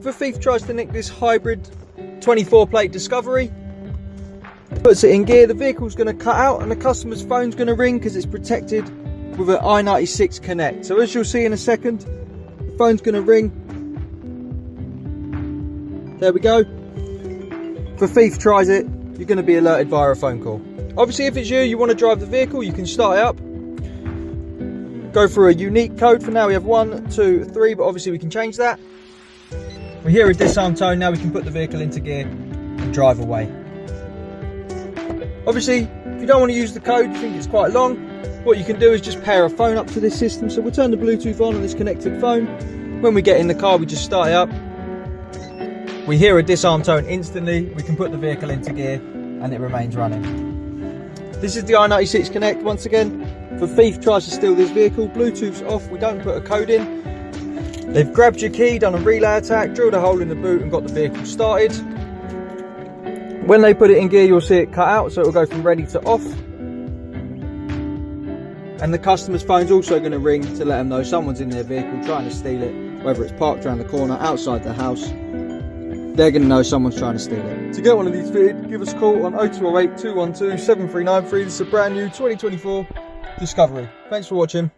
if a thief tries to nick this hybrid 24 plate Discovery, puts it in gear, the vehicle's going to cut out and the customer's phone's going to ring because it's protected with an I96 Connect. So as you'll see in a second, the phone's going to ring. There we go. If a thief tries it, you're going to be alerted via a phone call. Obviously, if it's you want to drive the vehicle, you can start it up. Go for a unique code. For now we have 1, 2, 3, but obviously we can change that. We hear a disarm tone, now we can put the vehicle into gear and drive away. Obviously, if you don't want to use the code, you think it's quite long, what you can do is just pair a phone up to this system. So we'll turn the Bluetooth on this connected phone. When we get in the car, we just start it up. We hear a disarm tone instantly, we can put the vehicle into gear and it remains running. This is the I96 Connect. Once again, if a thief tries to steal this vehicle, Bluetooth's off, we don't put a code in. They've grabbed your key, done a relay attack, drilled a hole in the boot and got the vehicle started. When they put it in gear, you'll see it cut out, so it will go from ready to off. And the customer's phone's also going to ring to let them know someone's in their vehicle trying to steal it, whether it's parked around the corner, outside the house. They're going to know someone's trying to steal it. To get one of these fitted, give us a call on 0208 212 7393. This is a brand new 2024 Discovery. Thanks for watching.